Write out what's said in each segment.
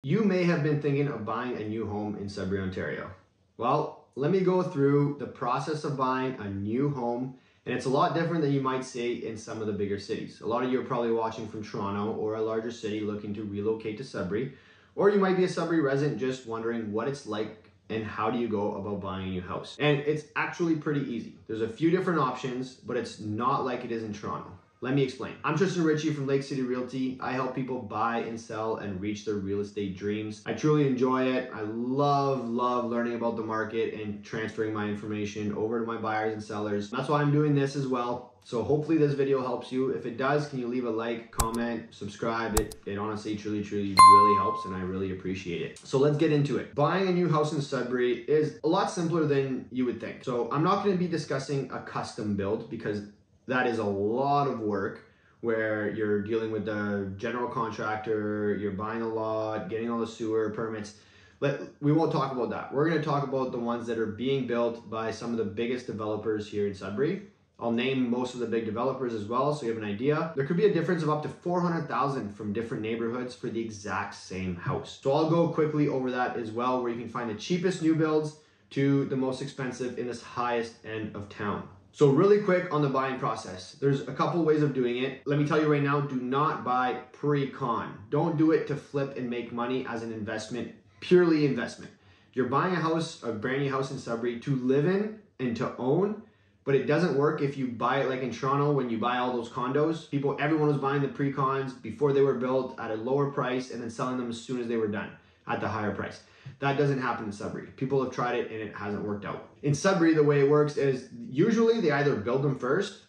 You may have been thinking of buying a new home in Sudbury, Ontario. Well, let me go through the process of buying a new home, and it's a lot different than you might see in some of the bigger cities. A lot of you are probably watching from Toronto or a larger city looking to relocate to Sudbury, or you might be a Sudbury resident just wondering what it's like and how do you go about buying a new house. And it's actually pretty easy. There's a few different options, but it's not like it is in Toronto. Let me explain. I'm Tristan Ritchie from Lake City Realty. I help people buy and sell and reach their real estate dreams. I truly enjoy it. I love learning about the market and transferring my information over to my buyers and sellers. That's why I'm doing this as well. So hopefully this video helps you. If it does, can you leave a like, comment, subscribe? It honestly, truly really helps, and I really appreciate it. So let's get into it. Buying a new house in Sudbury is a lot simpler than you would think. So I'm not going to be discussing a custom build because that is a lot of work where you're dealing with the general contractor, you're buying a lot, getting all the sewer permits. But we won't talk about that. We're going to talk about the ones that are being built by some of the biggest developers here in Sudbury. I'll name most of the big developers as well, so you have an idea. There could be a difference of up to $400,000 from different neighborhoods for the exact same house. So I'll go quickly over that as well, where you can find the cheapest new builds to the most expensive in this highest end of town. So really quick on the buying process, there's a couple ways of doing it. Let me tell you right now, do not buy pre-con. Don't do it to flip and make money as an investment, purely investment. You're buying a house, a brand new house in Sudbury to live in and to own, but it doesn't work if you buy it like in Toronto when you buy all those condos. Everyone was buying the pre-cons before they were built at a lower price and then selling them as soon as they were done at the higher price. That doesn't happen in Sudbury. People have tried it and it hasn't worked out. In Sudbury, the way it works is usually they either build them first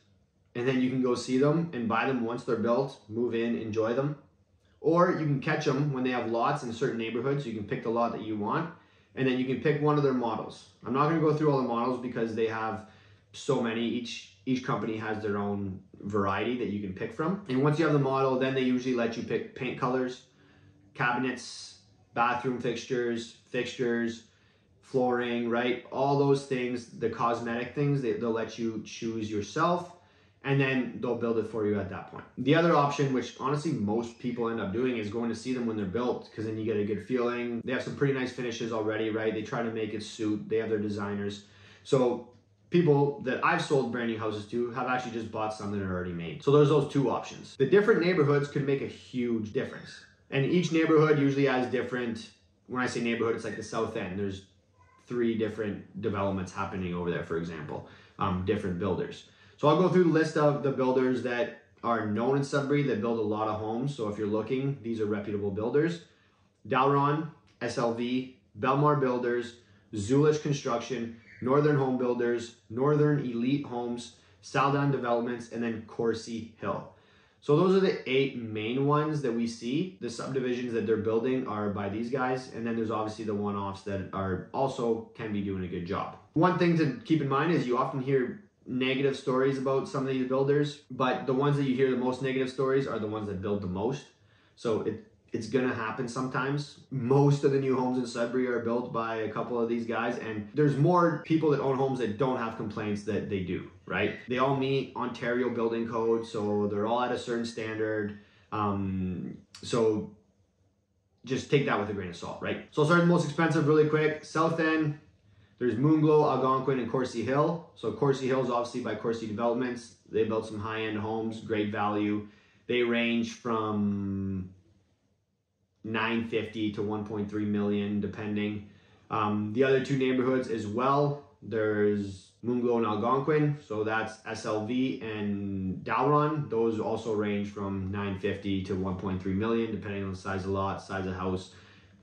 and then you can go see them and buy them once they're built, move in, enjoy them. Or you can catch them when they have lots in certain neighborhoods. You can pick the lot that you want and then you can pick one of their models. I'm not gonna go through all the models because they have so many. Each company has their own variety that you can pick from. And once you have the model, then they usually let you pick paint colors, cabinets, bathroom fixtures, flooring, right? All those things, the cosmetic things, they'll let you choose yourself and then they'll build it for you at that point. The other option, which honestly most people end up doing, is going to see them when they're built because then you get a good feeling. They have some pretty nice finishes already, right? They try to make it suit. They have their designers. So people that I've sold brand new houses to have actually just bought some that are already made. So there's those two options. The different neighborhoods could make a huge difference. And each neighborhood usually has different, when I say neighborhood, it's like the South End. There's 3 different developments happening over there, for example, different builders. So I'll go through the list of the builders that are known in Sudbury that build a lot of homes. So if you're looking, these are reputable builders. Dalron, SLV, Belmar Builders, Zulish Construction, Northern Home Builders, Northern Elite Homes, Saldan Developments, and then Corsi Hill. So those are the 8 main ones that we see. The subdivisions that they're building are by these guys. And then there's obviously the one-offs that are also can be doing a good job. One thing to keep in mind is you often hear negative stories about some of these builders, but the ones that you hear the most negative stories are the ones that build the most. So it's gonna happen sometimes. Most of the new homes in Sudbury are built by a couple of these guys, and there's more people that own homes that don't have complaints that they do, right? They all meet Ontario building code, so they're all at a certain standard. So just take that with a grain of salt, right? So I'll start with the most expensive really quick. South End, there's Moonglow, Algonquin, and Corsi Hill. So Corsi Hill is obviously by Corsi Developments. They built some high-end homes, great value. They range from $950 to $1.3 million, depending. The other 2 neighborhoods as well, there's Moonglow and Algonquin, so that's SLV and Dalron. Those also range from $950 to $1.3 million, depending on the size of lot, size of house,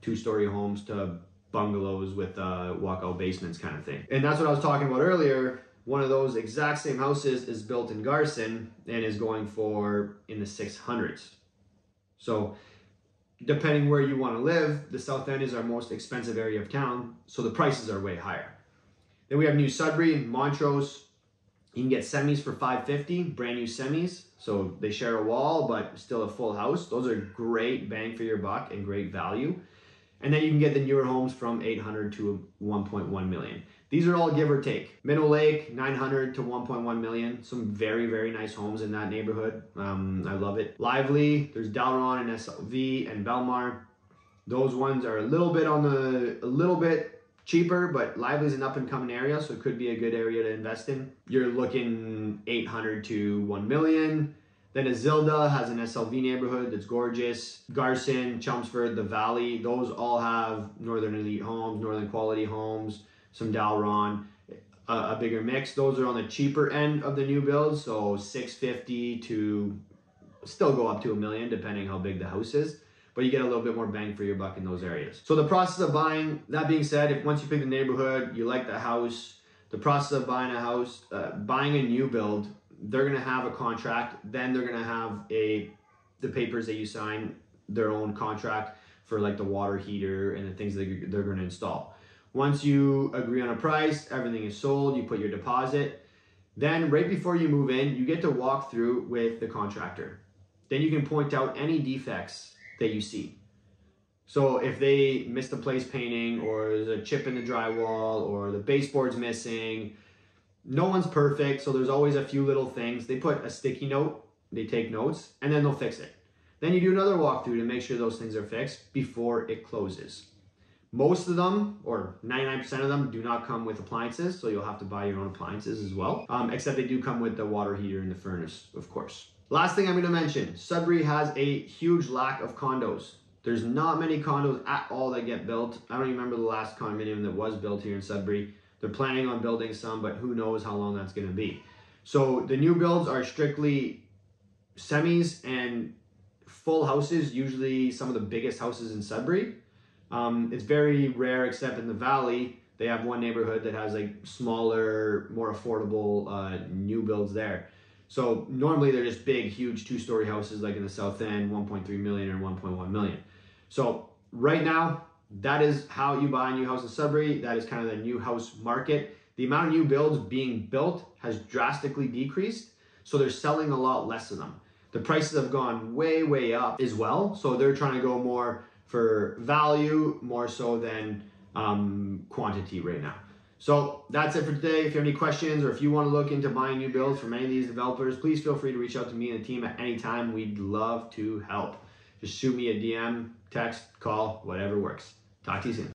2-story homes to bungalows with walkout basements kind of thing. And that's what I was talking about earlier. One of those exact same houses is built in Garson and is going for in the 600s. So depending where you want to live, the South End is our most expensive area of town, so the prices are way higher. Then we have New Sudbury and Montrose. You can get semis for $550, brand new semis. So they share a wall, but still a full house. Those are great bang for your buck and great value. And then you can get the newer homes from $800 to $1.1 million. These are all give or take. Minnow Lake, $900 to $1.1 million. Some very nice homes in that neighborhood. I love it. Lively, there's Dalron and SLV and Belmar. Those ones are a little bit cheaper, but Lively's an up and coming area, so it could be a good area to invest in. You're looking 800 to 1 million. Then Azilda has an SLV neighborhood that's gorgeous. Garson, Chelmsford, the Valley, those all have Northern Elite homes, Northern Quality homes, some Dalron, a bigger mix. Those are on the cheaper end of the new builds, so 650 to still go up to 1 million depending how big the house is, but you get a little bit more bang for your buck in those areas. So the process of buying, that being said, if once you pick the neighborhood, you like the house, the process of buying a house, buying a new build, they're gonna have a contract, then they're gonna have the papers that you sign, their own contract for like the water heater and the things that they're gonna install. Once you agree on a price, everything is sold, you put your deposit. Then right before you move in, you get to walk through with the contractor. Then you can point out any defects that you see. So if they missed a place painting, or there's a chip in the drywall, or the baseboard's missing, no one's perfect, so there's always a few little things. They put a sticky note, they take notes, and then they'll fix it. Then you do another walkthrough to make sure those things are fixed before it closes. Most of them, or 99% of them, do not come with appliances, so you'll have to buy your own appliances as well, except they do come with the water heater and the furnace, of course. Last thing I'm going to mention, Sudbury has a huge lack of condos. There's not many condos at all that get built. I don't even remember the last condominium that was built here in Sudbury. They're planning on building some, but who knows how long that's going to be. So the new builds are strictly semis and full houses, usually some of the biggest houses in Sudbury. It's very rare, except in the Valley, they have one neighborhood that has like smaller, more affordable new builds there. So normally they're just big, huge two-story houses like in the South End, 1.3 million or 1.1 million. So right now, that is how you buy a new house in Sudbury. That is kind of the new house market. The amount of new builds being built has drastically decreased, so they're selling a lot less of them. The prices have gone way, way up as well, so they're trying to go more for value, more so than quantity right now. So that's it for today. If you have any questions, or if you want to look into buying new builds from any of these developers, please feel free to reach out to me and the team at any time. We'd love to help. Just shoot me a DM, text, call, whatever works. Talk to you soon.